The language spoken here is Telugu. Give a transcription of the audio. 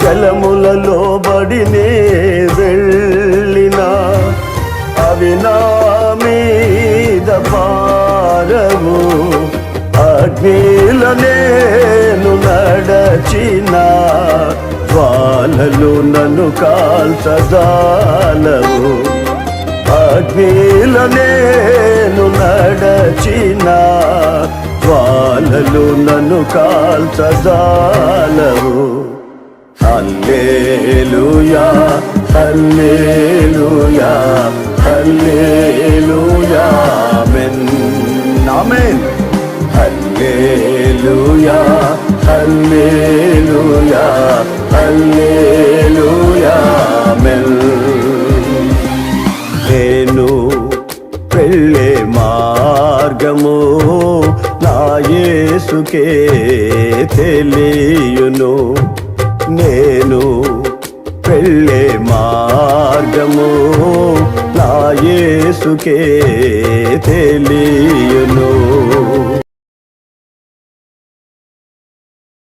జలములలో బడినే వెళ్ళినా అవి నా మీద పారవు. అగ్నిల నేను నడచిన జ్వాలలు నన్ను కాల్చజాలవు. అగ్నిల నేను నడచిన జ్వాలలు నన్ను కాల్చజాలవు. హల్లెలూయా హల్లెలూయా హల్లెలూయా ఆమేన్ ఆమేన్. హల్లెలూయా హల్లెలూయా హల్లెలూయా ఆమేన్. నేను వెళ్ళే మార్గము నా యేసుకే తెలియును. నేను వెళ్ళే మార్గము నా యేసుకే తెలియును.